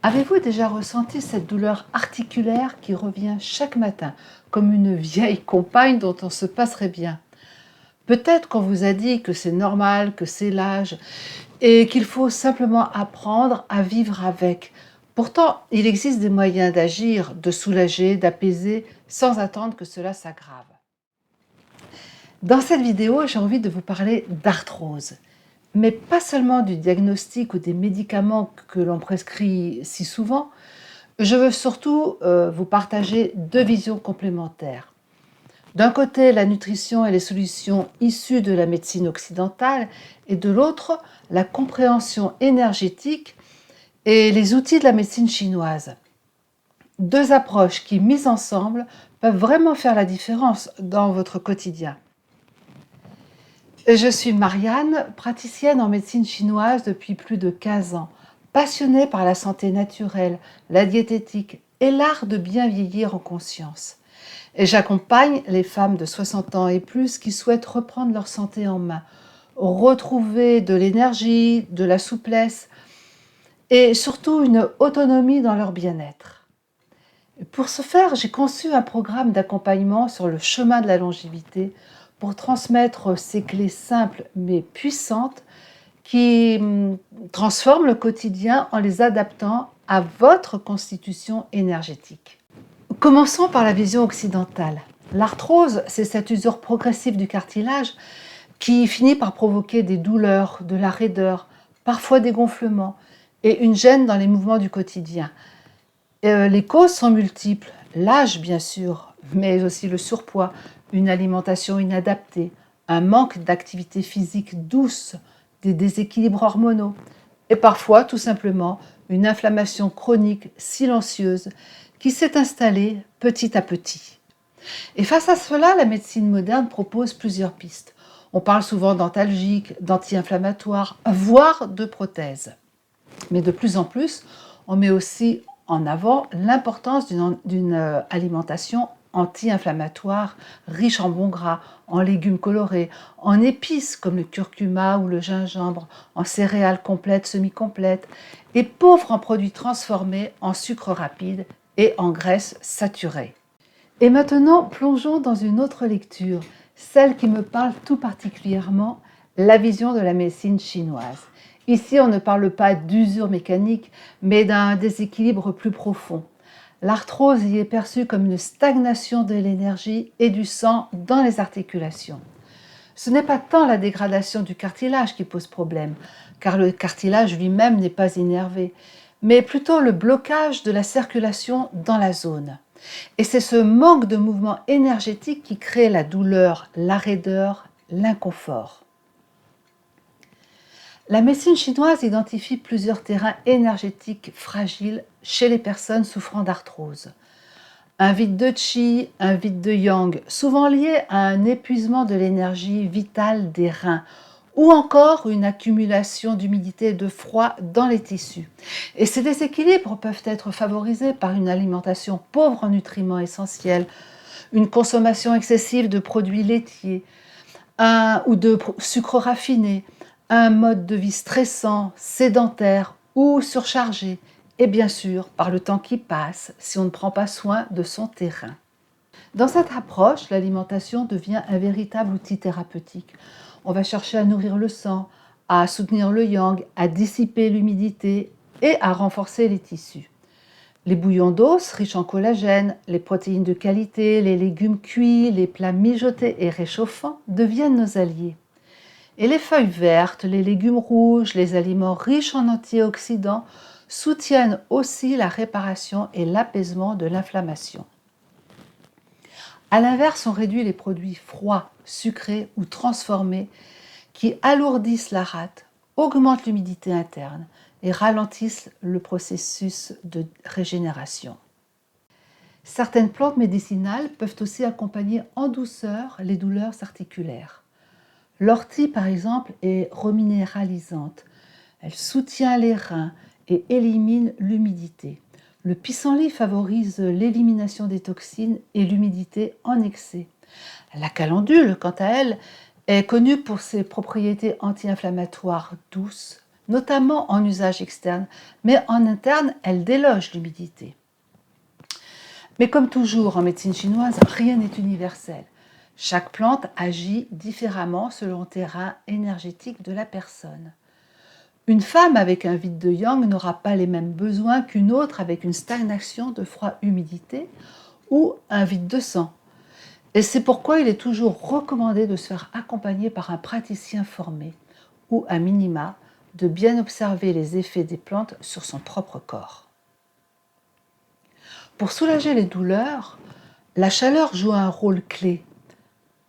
Avez-vous déjà ressenti cette douleur articulaire qui revient chaque matin, comme une vieille compagne dont on se passerait bien? Peut-être qu'on vous a dit que c'est normal, que c'est l'âge et qu'il faut simplement apprendre à vivre avec. Pourtant, il existe des moyens d'agir, de soulager, d'apaiser, sans attendre que cela s'aggrave. Dans cette vidéo, j'ai envie de vous parler d'arthrose, mais pas seulement du diagnostic ou des médicaments que l'on prescrit si souvent. Je veux surtout vous partager deux visions complémentaires. D'un côté, la nutrition et les solutions issues de la médecine occidentale, et de l'autre, la compréhension énergétique et les outils de la médecine chinoise. Deux approches qui, mises ensemble, peuvent vraiment faire la différence dans votre quotidien. Je suis Marianne, praticienne en médecine chinoise depuis plus de 15 ans, passionnée par la santé naturelle, la diététique et l'art de bien vieillir en conscience. Et j'accompagne les femmes de 60 ans et plus qui souhaitent reprendre leur santé en main, retrouver de l'énergie, de la souplesse et surtout une autonomie dans leur bien-être. Pour ce faire, j'ai conçu un programme d'accompagnement sur le chemin de la longévité pour transmettre ces clés simples mais puissantes qui transforment le quotidien en les adaptant à votre constitution énergétique. Commençons par la vision occidentale. L'arthrose, c'est cette usure progressive du cartilage qui finit par provoquer des douleurs, de la raideur, parfois des gonflements et une gêne dans les mouvements du quotidien. Les causes sont multiples. L'âge, bien sûr, mais aussi le surpoids, une alimentation inadaptée, un manque d'activité physique douce, des déséquilibres hormonaux et parfois, tout simplement, une inflammation chronique silencieuse qui s'est installée petit à petit. Et face à cela, la médecine moderne propose plusieurs pistes. On parle souvent d'antalgiques, d'anti-inflammatoires, voire de prothèses. Mais de plus en plus, on met aussi en avant l'importance d'une alimentation anti-inflammatoire, riche en bons gras, en légumes colorés, en épices comme le curcuma ou le gingembre, en céréales complètes, semi-complètes, et pauvre en produits transformés, en sucre rapide et en graisses saturées. Et maintenant, plongeons dans une autre lecture, celle qui me parle tout particulièrement, la vision de la médecine chinoise. Ici, on ne parle pas d'usure mécanique, mais d'un déséquilibre plus profond. L'arthrose y est perçue comme une stagnation de l'énergie et du sang dans les articulations. Ce n'est pas tant la dégradation du cartilage qui pose problème, car le cartilage lui-même n'est pas innervé, mais plutôt le blocage de la circulation dans la zone. Et c'est ce manque de mouvement énergétique qui crée la douleur, la raideur, l'inconfort. La médecine chinoise identifie plusieurs terrains énergétiques fragiles chez les personnes souffrant d'arthrose. Un vide de qi, un vide de yang, souvent lié à un épuisement de l'énergie vitale des reins, ou encore une accumulation d'humidité et de froid dans les tissus. Et ces déséquilibres peuvent être favorisés par une alimentation pauvre en nutriments essentiels, une consommation excessive de produits laitiers ou de sucre raffiné, un mode de vie stressant, sédentaire ou surchargé, et bien sûr par le temps qui passe si on ne prend pas soin de son terrain. Dans cette approche, l'alimentation devient un véritable outil thérapeutique. On va chercher à nourrir le sang, à soutenir le yang, à dissiper l'humidité et à renforcer les tissus. Les bouillons d'os riches en collagène, les protéines de qualité, les légumes cuits, les plats mijotés et réchauffants deviennent nos alliés. Et les feuilles vertes, les légumes rouges, les aliments riches en antioxydants soutiennent aussi la réparation et l'apaisement de l'inflammation. A l'inverse, on réduit les produits froids, sucrés ou transformés qui alourdissent la rate, augmentent l'humidité interne et ralentissent le processus de régénération. Certaines plantes médicinales peuvent aussi accompagner en douceur les douleurs articulaires. L'ortie, par exemple, est reminéralisante. Elle soutient les reins et élimine l'humidité. Le pissenlit favorise l'élimination des toxines et l'humidité en excès. La calendule, quant à elle, est connue pour ses propriétés anti-inflammatoires douces, notamment en usage externe, mais en interne, elles délogent l'humidité. Mais comme toujours en médecine chinoise, rien n'est universel. Chaque plante agit différemment selon le terrain énergétique de la personne. Une femme avec un vide de yang n'aura pas les mêmes besoins qu'une autre avec une stagnation de froid-humidité ou un vide de sang. Et c'est pourquoi il est toujours recommandé de se faire accompagner par un praticien formé ou, à minima, de bien observer les effets des plantes sur son propre corps. Pour soulager les douleurs, la chaleur joue un rôle clé.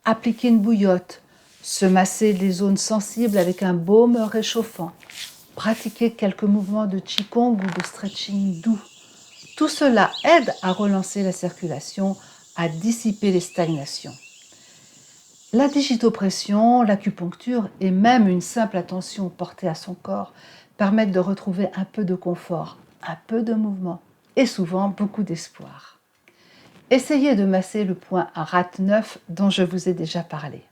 Appliquer une bouillotte, se masser les zones sensibles avec un baume réchauffant, pratiquer quelques mouvements de qigong ou de stretching doux. Tout cela aide à relancer la circulation, à dissiper les stagnations. La digitopression, l'acupuncture et même une simple attention portée à son corps permettent de retrouver un peu de confort, un peu de mouvement et souvent beaucoup d'espoir. Essayez de masser le point à rate 9 dont je vous ai déjà parlé.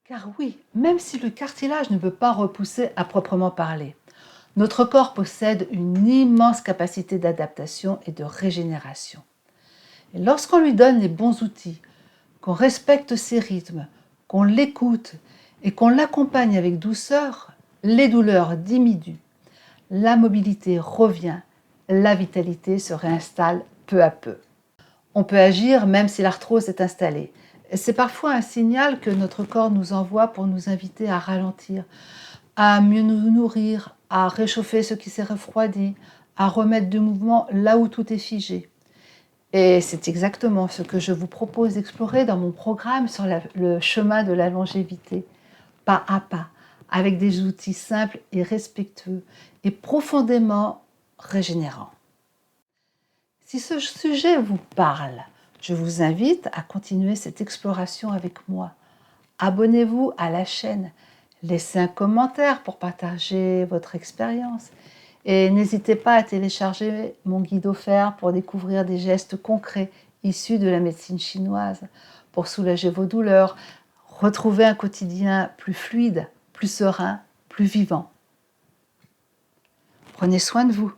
Car oui, même si le cartilage ne peut pas repousser à proprement parler, notre corps possède une immense capacité d'adaptation et de régénération. Et lorsqu'on lui donne les bons outils, qu'on respecte ses rythmes, qu'on l'écoute et qu'on l'accompagne avec douceur, les douleurs diminuent, la mobilité revient, la vitalité se réinstalle peu à peu. On peut agir même si l'arthrose est installée. C'est parfois un signal que notre corps nous envoie pour nous inviter à ralentir, à mieux nous nourrir, à réchauffer ce qui s'est refroidi, à remettre du mouvement là où tout est figé. Et c'est exactement ce que je vous propose d'explorer dans mon programme sur le chemin de la longévité, pas à pas, avec des outils simples et respectueux et profondément régénérants. Si ce sujet vous parle, je vous invite à continuer cette exploration avec moi. Abonnez-vous à la chaîne, laissez un commentaire pour partager votre expérience et n'hésitez pas à télécharger mon guide offert pour découvrir des gestes concrets issus de la médecine chinoise pour soulager vos douleurs, retrouver un quotidien plus fluide, plus serein, plus vivant. Prenez soin de vous.